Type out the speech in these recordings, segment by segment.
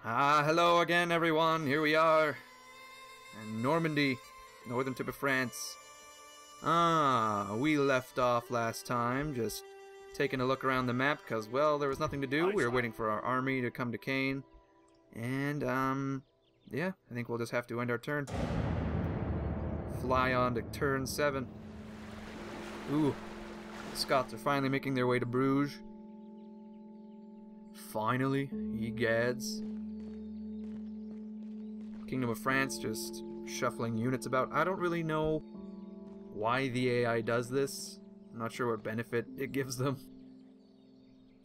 Hello again, everyone. Here we are in Normandy, northern tip of France. We left off last time, just taking a look around the map, because, well, there was nothing to do. We were waiting for our army to come to Caen. And, yeah, I think we'll just have to end our turn. Fly on to turn 7. Ooh, the Scots are finally making their way to Bruges. Finally, egads. Kingdom of France just shuffling units about. I don't really know why the AI does this. I'm not sure what benefit it gives them.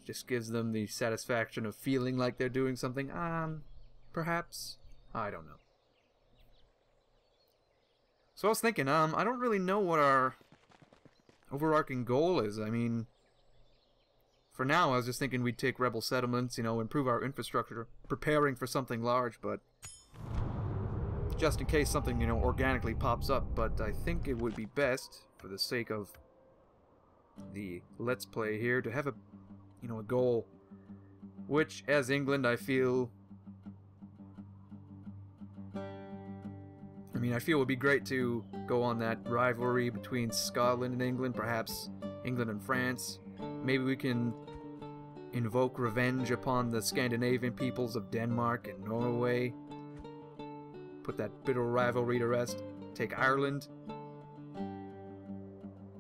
It just gives them the satisfaction of feeling like they're doing something. Perhaps? I don't know. So I was thinking, I don't really know what our overarching goal is. I mean, for now I was just thinking we'd take rebel settlements, you know, improve our infrastructure, preparing for something large, but just in case something, you know, organically pops up. But I think it would be best, for the sake of the Let's Play here, to have a, you know, a goal, which, as England, I feel, I feel it would be great to go on that rivalry between Scotland and England, perhaps England and France. Maybe we can invoke revenge upon the Scandinavian peoples of Denmark and Norway. Put that bitter rivalry to rest. Take Ireland.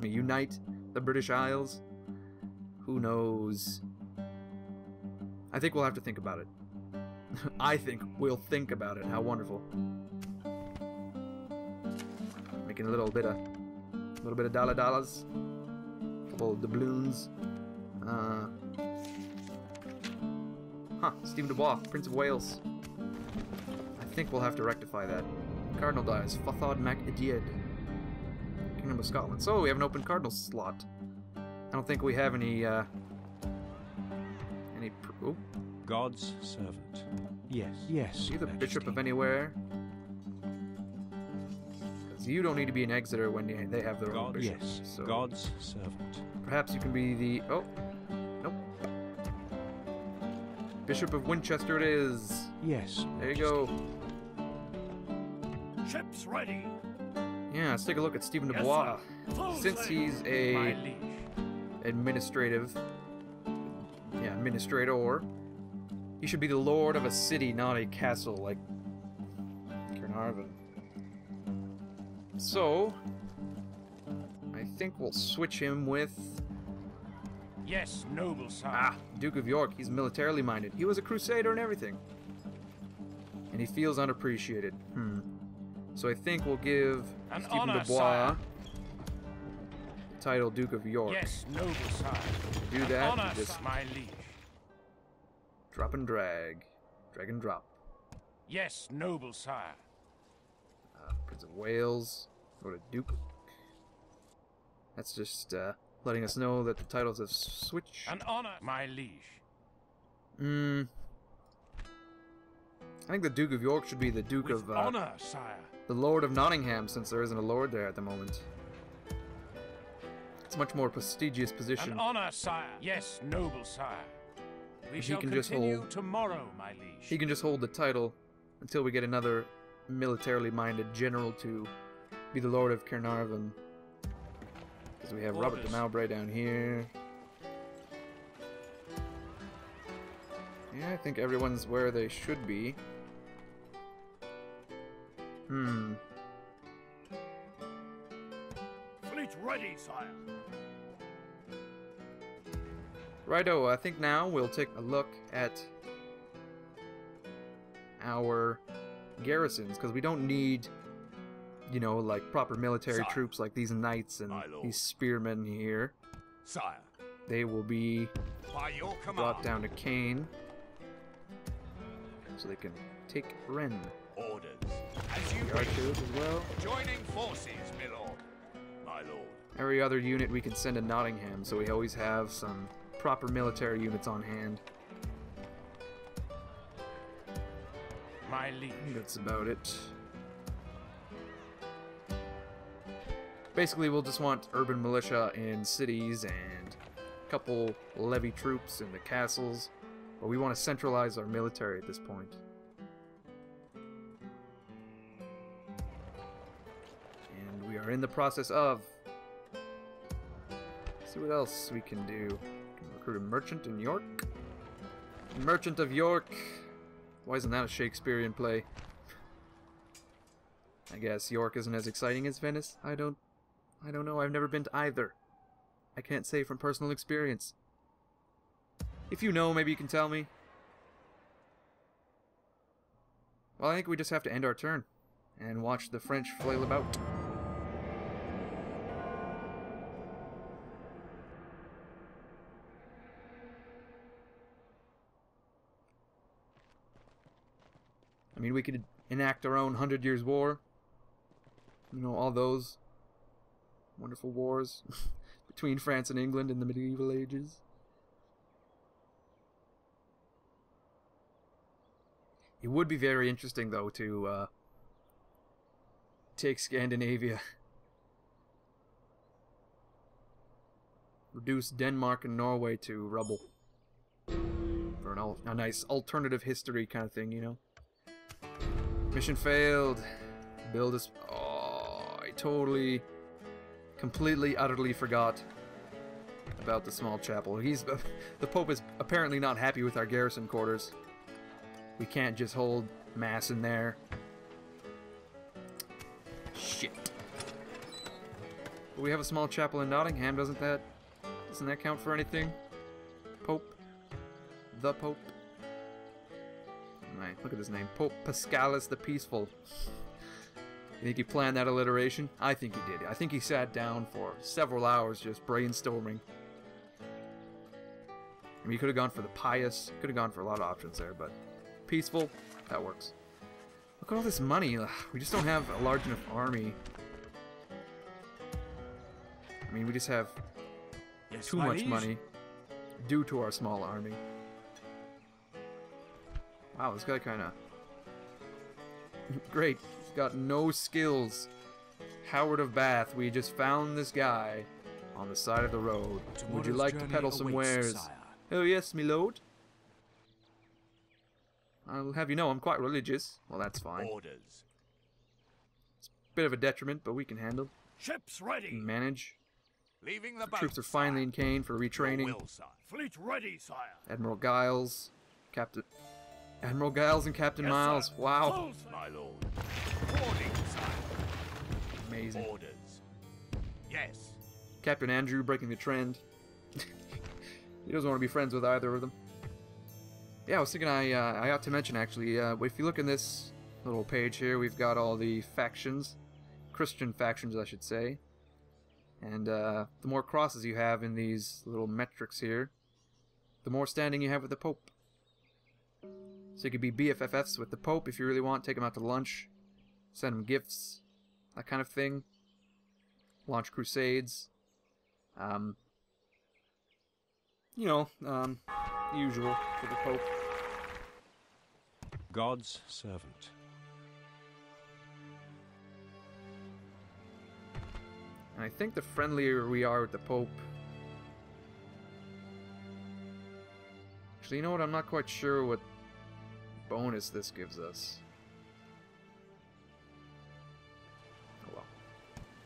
Unite the British Isles. Who knows? I think we'll have to think about it. I think we'll think about it. How wonderful. Making a little bit of dollars. Couple of doubloons. Stephen Dubois, Prince of Wales. I think we'll have to rectify that. Cardinal dies. Fathod Mac Idiad. Kingdom of Scotland. So we have an open cardinal slot. I don't think we have any oh. God's servant. Yes. Are you the Bishop of anywhere? Because you don't need to be an Exeter when they have their own bishop. Yes, so God's servant. Perhaps you can be the... Oh. Nope. Bishop of Winchester it is. Yes. There you go. Ships ready. Yeah, let's take a look at Stephen Yes, Dubois. Full Since sail. he's My a liege. administrator, he should be the lord of a city, not a castle like Caernarvon. So, I think we'll switch him with... Yes, noble sire. Duke of York. He's militarily minded. He was a crusader and everything. And he feels unappreciated. So I think we'll give An Stephen honor, Dubois sire. the title Duke of York. Yes, noble sire. To do An that, honor, you just my liege. drop and drag. Drag and drop. Yes, noble sire. Prince of Wales. Go to Duke. That's just letting us know that the titles have switched. An honor, my liege. I think the Duke of York should be the Duke With of... honor, sire. the Lord of Nottingham, since there isn't a lord there at the moment. It's a much more prestigious position. An honor, sire. Yes, noble sire. We He shall can just continue hold- tomorrow, my liege. He can just hold the title until we get another militarily minded general to be the Lord of Caernarvon. Because we have Robert de Orders. Mowbray down here. Yeah, I think everyone's where they should be. Fleet ready, sire. Righto, I think now we'll take a look at our garrisons, because we don't need, you know, like proper military Sire. troops like these knights and My lord. these spearmen here. Sire. They will be By your brought command. down to Caen so they can take Rennes. Orders. As you The wish. archers as well. Joining forces, my lord. My lord. Every other unit we can send to Nottingham, so we always have some proper military units on hand. My I think liege. that's about it. Basically, we'll just want urban militia in cities and a couple levy troops in the castles. But we want to centralize our military at this point. are in the process of. Let's see what else we can do. We can recruit a merchant in York. Merchant of York. Why isn't that a Shakespearean play? I guess York isn't as exciting as Venice. I don't know. I've never been to either. I can't say from personal experience. If you know, maybe you can tell me. Well, I think we just have to end our turn and watch the French flail about. I mean, we could enact our own 100 Years' War. You know, all those wonderful wars between France and England in the medieval ages. It would be very interesting, though, to take Scandinavia. Reduce Denmark and Norway to rubble. For a nice alternative history kind of thing, you know? Mission failed. Build us. Oh, I totally, completely, utterly forgot about the small chapel. The Pope is apparently not happy with our garrison quarters. We can't just hold mass in there. Shit. But we have a small chapel in Nottingham, doesn't that count for anything? Pope. The Pope. Alright, look at his name. Pope Paschalis the Peaceful. You think he planned that alliteration? I think he did. I think he sat down for several hours just brainstorming. I mean, he could have gone for the pious. Could have gone for a lot of options there, but peaceful, that works. Look at all this money. Ugh, we just don't have a large enough army. I mean, we just have too much money due to our small army. Wow, this guy kind of... Great. He's got no skills. Howard of Bath, we just found this guy on the side of the road. Would you like to peddle some wares? Sire. Oh yes, me lord. I'll have you know I'm quite religious. Well, that's fine. Orders. It's a bit of a detriment, but we can handle. Ships ready. We can manage. Leaving the Troops are boat, finally sire. in Kane for retraining. Your will, sire. Fleet ready, sire. Admiral Giles, Admiral Giles and Captain Yes, Miles. sir. Wow, Full, my lord. Boarding, sire. amazing. Orders. Yes. Captain Andrew breaking the trend. He doesn't want to be friends with either of them. Yeah, I was thinking I ought to mention actually, if you look in this little page here, we've got all the factions, Christian factions I should say, and the more crosses you have in these little metrics here, the more standing you have with the Pope. So you could be BFFs with the Pope if you really want, take him out to lunch, send him gifts, that kind of thing, launch crusades, you know, usual for the Pope. God's servant. And I think the friendlier we are with the Pope... Actually, you know what? I'm not quite sure what bonus this gives us. Oh well.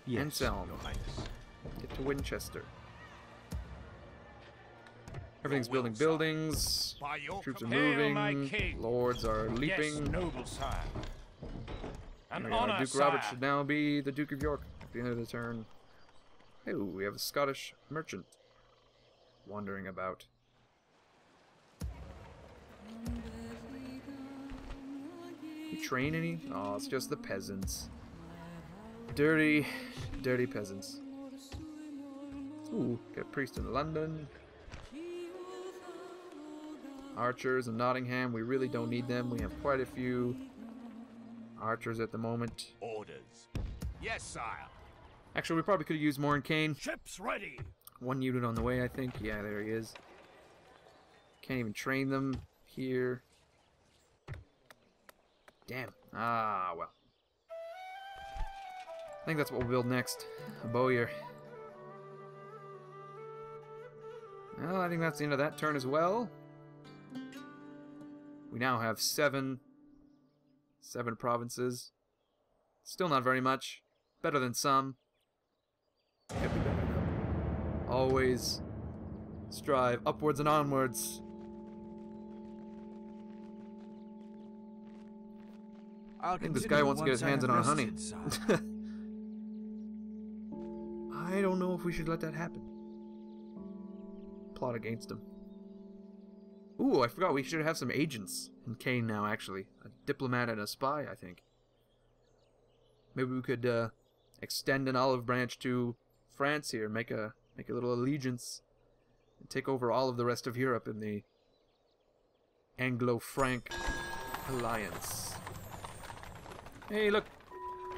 Yes, Anselm. Your Highness. Get to Winchester. Everything's Your will, building sire. buildings. By your Troops are command. Hail, my moving. king. Lords are leaping. Yes, noble sire. An There we are. honor, Duke sire. Robert should now be the Duke of York at the end of the turn. Oh, we have a Scottish merchant wandering about. You train any? Oh, it's just the peasants. Dirty, dirty peasants. Ooh, get a priest in London. Archers in Nottingham, we really don't need them. We have quite a few archers at the moment. Orders. Yes, sire. Actually, we probably could have used more in Kane. Ships ready. One unit on the way, I think. Yeah, there he is. Can't even train them here. Damn. Ah, well. I think that's what we'll build next. A bowyer. Well, I think that's the end of that turn as well. We now have seven provinces. Still not very much. Better than some. Can't be better now. Always strive upwards and onwards. I think this guy wants to get his hands on our honey. I don't know if we should let that happen. Plot against him. Ooh, I forgot we should have some agents in Kane now, actually. A diplomat and a spy, I think. Maybe we could extend an olive branch to France here, make a little allegiance, and take over all of the rest of Europe in the Anglo-Frank alliance. Hey, look!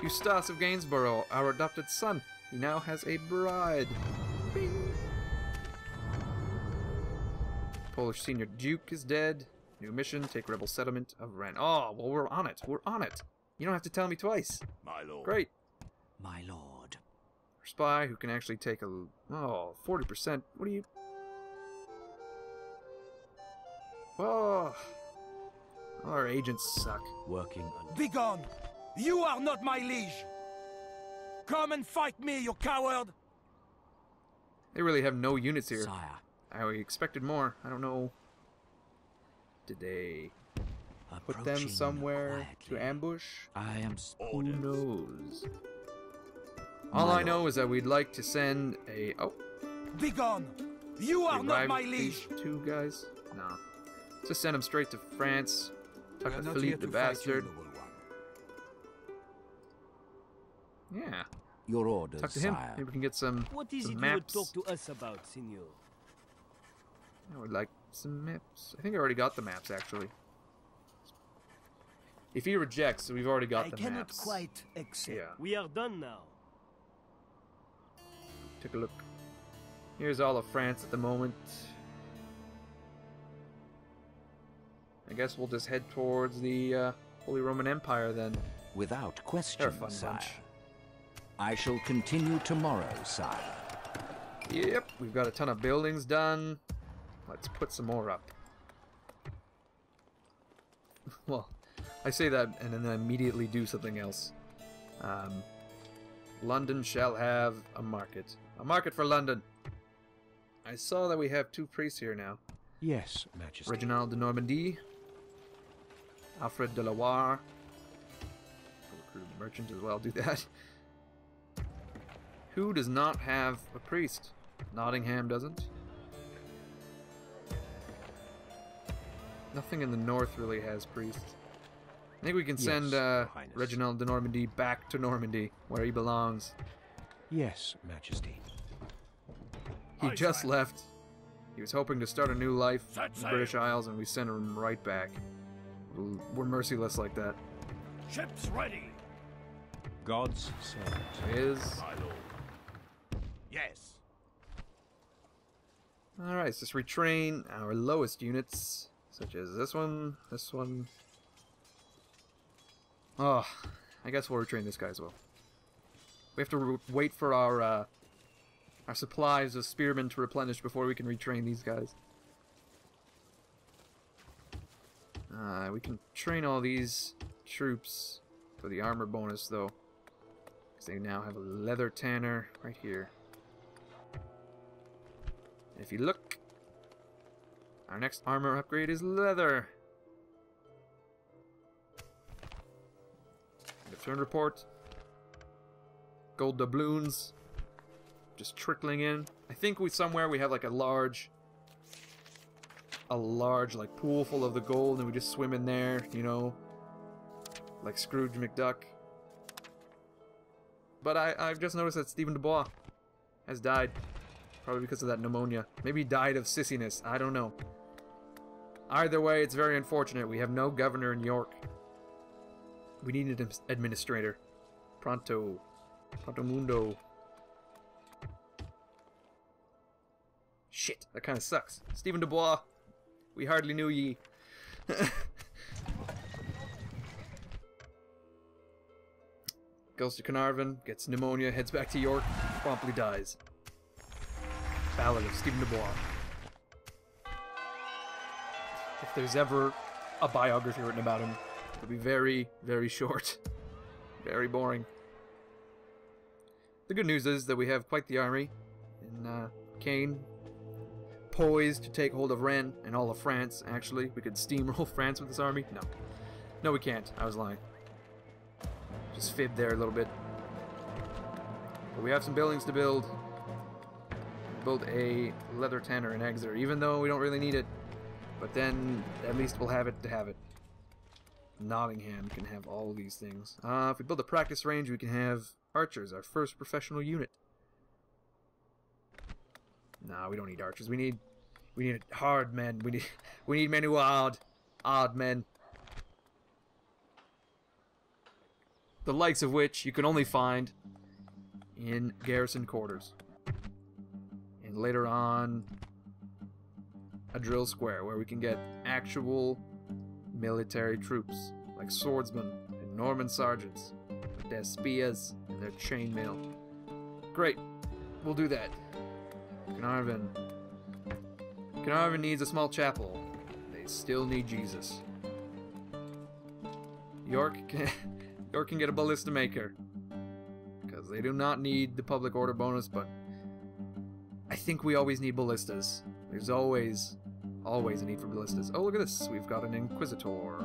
Eustace of Gainsborough, our adopted son. He now has a bride. Bing. Polish senior duke is dead. New mission, take rebel settlement of Ren. Oh, well, we're on it. We're on it. You don't have to tell me twice. My lord. Great. My lord. Our spy who can actually take a... Oh, 40%. What do you... Oh. Our agents suck. Working on... Begone! You are not my liege! Come and fight me, you coward! They really have no units here. Sire. I expected more. I don't know. Did they put them Approaching somewhere to quietly. ambush? I am Who knows? All I know is that we'd like to send a... Oh. Begone! You are not revive my these liege! two guys? No. Let's just send them straight to France. Tuck the Philippe the bastard. Yeah. Your orders, Talk to him. sire. Maybe we can get some, What is some it you maps. would talk to us about, senor? I would like some maps. I think I already got the maps, actually. If he rejects, we've already got I the cannot maps. quite accept. Yeah. We are done now. Take a look. Here's all of France at the moment. I guess we'll just head towards the Holy Roman Empire then. Without They're a question, fun sire. bunch. I shall continue tomorrow, sire. Yep, we've got a ton of buildings done. Let's put some more up. Well, I say that and then immediately do something else. London shall have a market. A market for London. I saw that we have 2 priests here now. Yes, Majesty. Reginald de Normandie. Alfred de la Warre. Recruit a merchant as well, do that. Who does not have a priest? Nottingham doesn't. Nothing in the north really has priests. I think we can send Your Highness. Reginald de Normandie back to Normandy, where he belongs. Yes, Majesty. He Aye, just sire. left. He was hoping to start a new life Set in the sail. British Isles, and we sent him right back. We're merciless like that. Ships ready! God's servant. Is My lord. Yes. alright, let's just retrain our lowest units, such as this one, this one. Oh, I guess we'll retrain this guy as well. We have to wait for our supplies of spearmen to replenish before we can retrain these guys. We can train all these troops for the armor bonus, though. Because they now have a leather tanner right here. And if you look, our next armor upgrade is leather. Return report. Gold doubloons. Just trickling in. I think we have like a large like pool full of the gold, and we just swim in there, you know, like Scrooge McDuck. But I've just noticed that Stephen Dubois has died, probably because of that pneumonia. Maybe he died of sissiness. I don't know. Either way, it's very unfortunate. We have no governor in York. We need an administrator. Pronto. Pronto mundo. Shit, that kind of sucks. Stephen Dubois, we hardly knew ye. Goes to Carnarvon, gets pneumonia, heads back to York, promptly dies. Ballad of Stephen Dubois. If there's ever a biography written about him, it'll be very, very short. Very boring. The good news is that we have quite the army in Caen, poised to take hold of Rennes and all of France. Actually, we could steamroll France with this army. No. No, we can't. I was lying. Just fibbed there a little bit. But we have some buildings to build. Build a leather tanner in Exeter, even though we don't really need it. But then, at least we'll have it to have it. Nottingham can have all these things. If we build a practice range, we can have archers, our first professional unit. Nah, we don't need archers. We need hard men. We need men who are odd men. The likes of which you can only find in garrison quarters. And later on, a drill square where we can get actual military troops, like swordsmen and Norman sergeants, with their spears and their chainmail. Great, we'll do that. Carnarvon needs a small chapel. They still need Jesus. York can get a ballista maker, because they do not need the public order bonus, but I think we always need ballistas. There's always a need for ballistas. Oh, look at this. We've got an Inquisitor.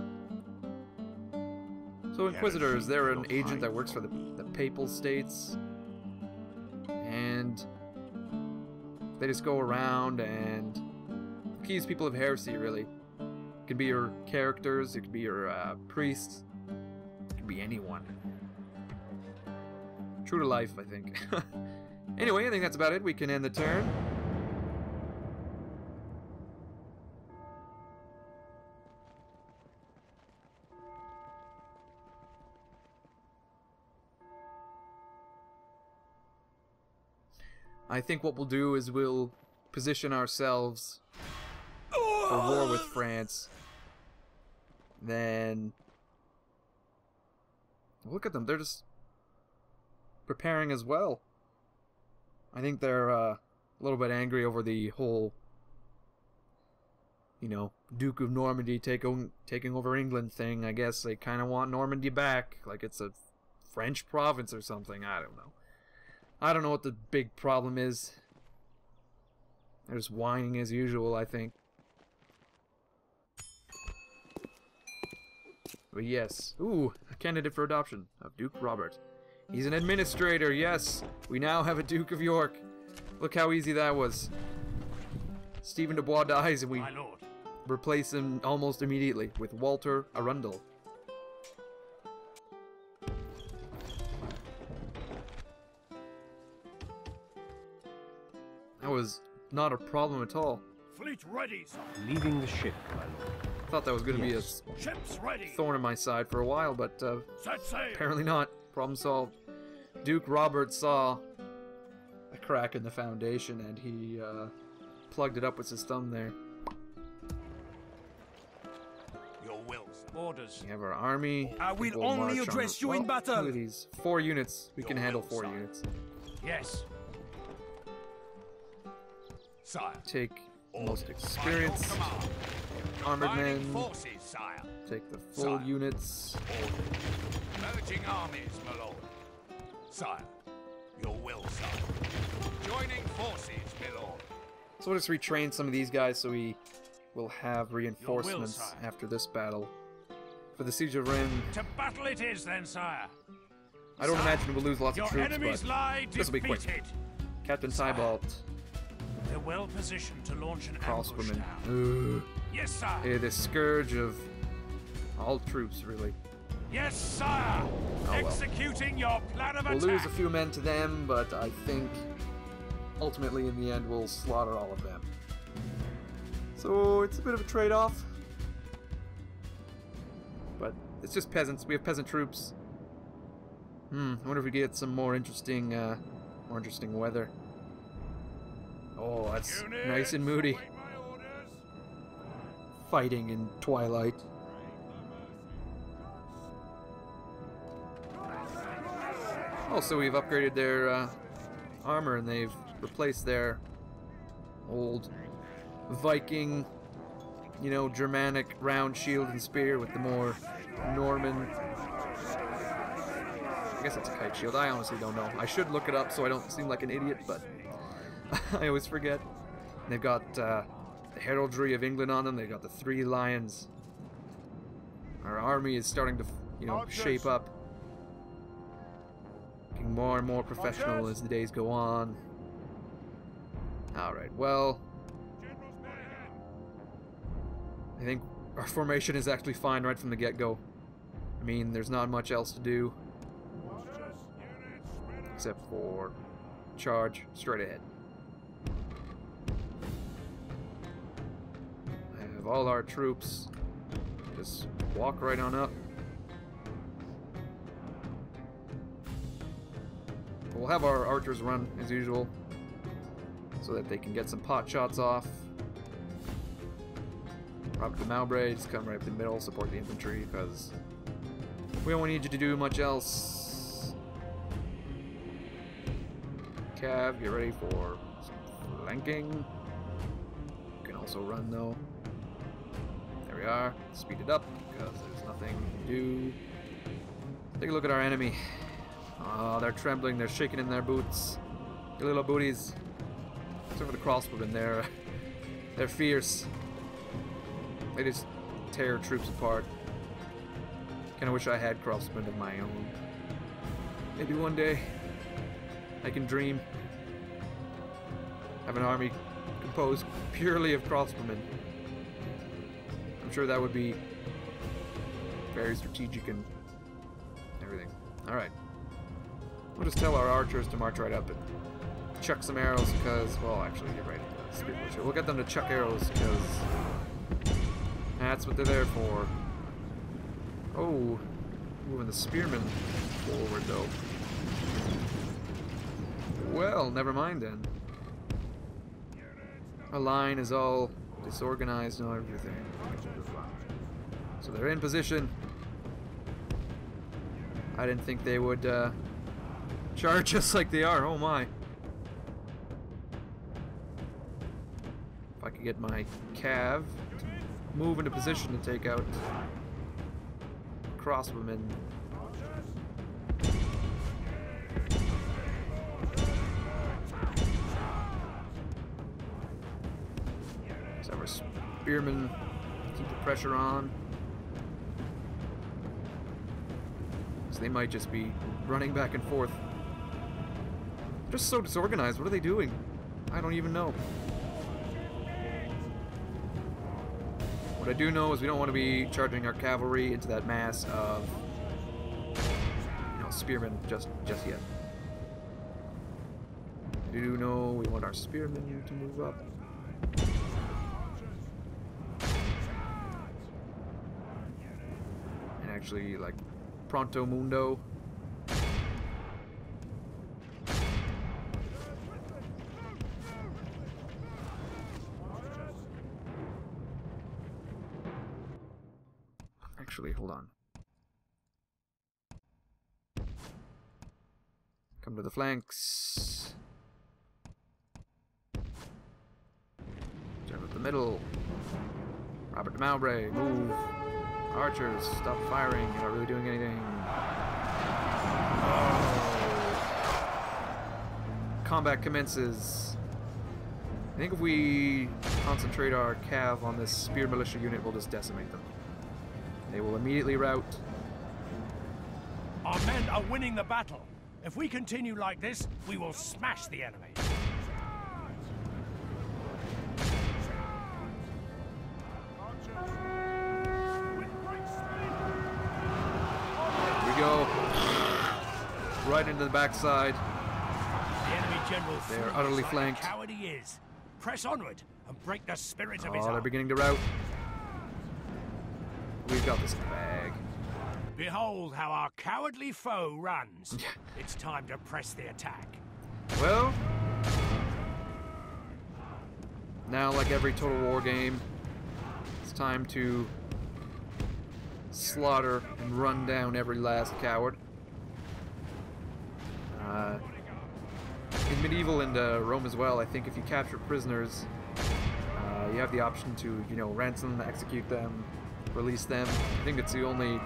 So Inquisitors, they're an agent that works for the Papal States. And they just go around and accuse people of heresy, really. It could be your characters, it could be your priests, it could be anyone. True to life, I think. Anyway, I think that's about it. We can end the turn. I think what we'll do is we'll position ourselves for war with France. Then look at them, they're just preparing as well. I think they're a little bit angry over the whole, you know, Duke of Normandy taking over England thing. I guess they kind of want Normandy back, like it's a French province or something. I don't know. I don't know what the big problem is. They're just whining as usual, I think. But yes. Ooh, a candidate for adoption of Duke Robert. He's an administrator, yes. We now have a Duke of York. Look how easy that was. Stephen de Blois dies and we replace him almost immediately with Walter Arundel. That was not a problem at all. Fleet ready, sir. Leaving the ship, my lord. Thought that was going to be a Ships ready. thorn in my side for a while, but Set sail. apparently not. Problem solved. Duke Robert saw a crack in the foundation and he plugged it up with his thumb there. Your will, sir. Orders. We have our army. I will We'll only march on address our- you in well, battle. Look at these 4 units. We can Your handle will, 4 sire. units. Yes. Sire. Take the most experienced armored men. Forces, sire. Take the full Sire. units. Merging armies, my lord. Sire. Your will, sire. Joining forces, my lord. So we'll just retrain some of these guys so we will have reinforcements sire. after this battle. For the Siege of Rennes, To battle it is, then, sire. I don't imagine we'll lose lots Your of troops, enemies but lie this will be quick. defeated. Captain Sire. Tybalt, They're well positioned to launch an ambush Crossbowman. now. Yes, sire. The scourge of all troops, really. Yes, sire. well. Executing your plan of We'll attack. lose a few men to them, but I think ultimately in the end we'll slaughter all of them. So it's a bit of a trade-off. But it's just peasants. We have peasant troops. I wonder if we get some more interesting weather. Oh, that's Units, nice and moody. await my orders. Fighting in twilight. Also, we've upgraded their armor and they've replaced their old Viking, you know, Germanic round shield and spear with the more Norman I guess it's a kite shield. I honestly don't know. I should look it up so I don't seem like an idiot, but I always forget. They've got the heraldry of England on them. They've got the 3 lions. Our army is starting to, you know, shape up. Getting more and more professional as the days go on. Alright, well, I think our formation is actually fine right from the get-go. I mean, there's not much else to do. Except for charge straight ahead. I have all our troops. Just walk right on up. We'll have our archers run as usual, so that they can get some pot shots off. Robert de Mowbray, just come right up the middle, support the infantry, because we don't need you to do much else. Cav, get ready for some flanking. You can also run though. There we are. Speed it up, because there's nothing to do. Take a look at our enemy. Oh, they're trembling, they're shaking in their boots. Your little booties. Except for the crossbowmen, they're fierce. They just tear troops apart. Kinda wish I had crossbowmen of my own. Maybe one day I can dream. Have an army composed purely of crossbowmen. I'm sure that would be very strategic and everything. Alright. We'll just tell our archers to march right up and chuck some arrows because, well, actually, you're right. We'll get them to chuck arrows because that's what they're there for. Oh, moving the spearmen forward, though. Well, never mind then. Our line is all disorganized and everything. So they're in position. I didn't think they would charge us like they are. Oh my. If I could get my cav to move into position to take out crossbowmen. Let's have our spearmen keep the pressure on. So they might just be running back and forth. Just so disorganized. What are they doing? I don't even know. What I do know is we don't want to be charging our cavalry into that mass of, you know, spearmen just yet. I do know we want our spearmen to move up. And actually, like, pronto mundo. Actually, hold on. Come to the flanks. Jump up the middle. Robert de Mowbray, move. Archers, stop firing. You're not really doing anything. Oh. Combat commences. I think if we concentrate our cav on this spear militia unit, we'll just decimate them. They will immediately rout. Our men are winning the battle. If we continue like this, we will smash the enemy. Here we go. Right into the backside. The enemy general They're utterly flanked. Coward he is. Press onward and break the spirit of his Oh, they're army. beginning to rout. We've got this in the bag. Behold how our cowardly foe runs. It's time to press the attack. Well, now like every Total War game, it's time to slaughter and run down every last coward. In medieval and Rome as well, I think if you capture prisoners, you have the option to, you know, ransom them, execute them, release them. I think it's the only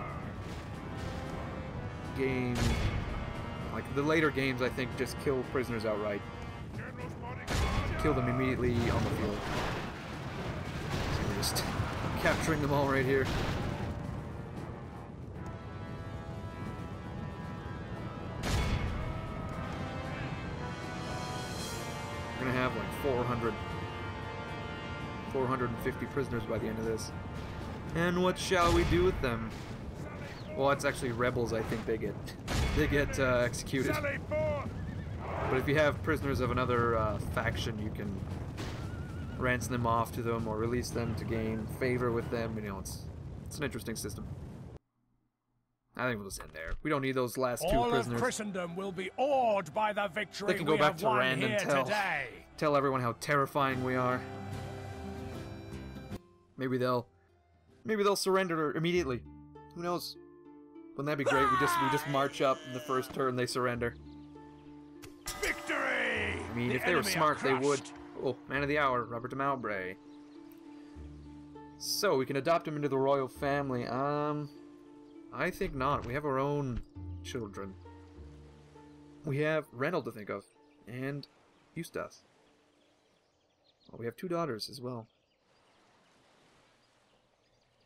game Like, the later games, I think, just kill prisoners outright. Kill them immediately on the field. So we're just capturing them all right here. We're gonna have like 450 prisoners by the end of this. And what shall we do with them? Well, it's actually rebels, I think they get executed. But if you have prisoners of another faction, you can ransom them off to them or release them to gain favor with them. You know, it's an interesting system. I think we'll just end there. We don't need those last two prisoners. All of Christendom will be awed by the victory They can go back to Rand and tell everyone how terrifying we are. Maybe they'll surrender immediately. Who knows? Wouldn't that be great? We just march up in the first turn, they surrender. Victory! I mean, if they were smart, they would. Oh, man of the hour, Robert de Mowbray. So we can adopt him into the royal family. I think not. We have our own children. We have Reynold to think of, and Eustace. Well, we have 2 daughters as well.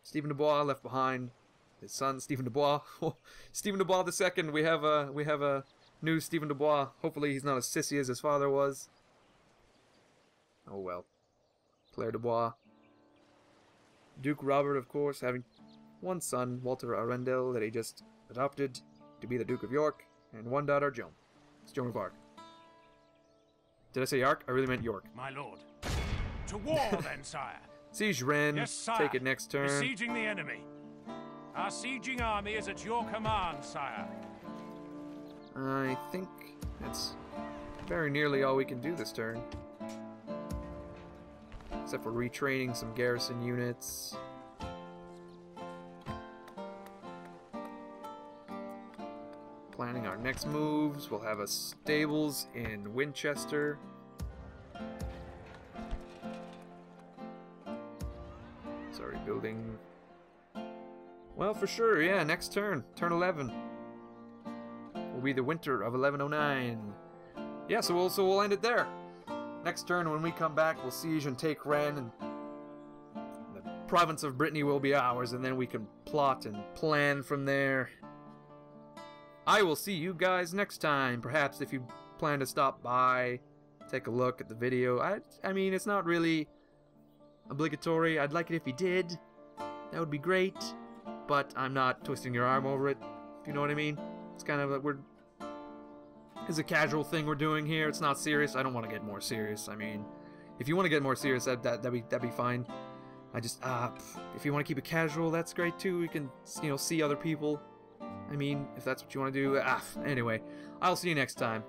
Stephen de Blois left behind. His son, Stephen de Blois. Stephen de Blois II. We have a new Stephen de Blois. Hopefully he's not as sissy as his father was. Oh well. Claire de Blois. Duke Robert, of course, having 1 son, Walter Arundel, that he just adopted to be the Duke of York, and 1 daughter, Joan. It's Joan of Arc. Did I say Arc? I really meant York. My lord. To war, then, sire. Siege Rennes. Yes, sire. Take it next turn. Besieging the enemy. Our sieging army is at your command, sire. I think that's very nearly all we can do this turn. Except for retraining some garrison units. Planning our next moves. We'll have a stables in Winchester. Sorry, building. Well, for sure, yeah, next turn. Turn 11. Will be the winter of 1109. Yeah, so we'll end it there. Next turn, when we come back, we'll siege and take Rennes, and the province of Brittany will be ours, and then we can plot and plan from there. I will see you guys next time. Perhaps if you plan to stop by, take a look at the video. I mean, it's not really obligatory. I'd like it if you did. That would be great. But I'm not twisting your arm over it, if you know what I mean. It's kind of it's a casual thing we're doing here. It's not serious. I don't want to get more serious. I mean, if you want to get more serious, that'd be fine. I just if you want to keep it casual, that's great too. We can, you know, see other people. I mean, if that's what you want to do. Anyway, I'll see you next time.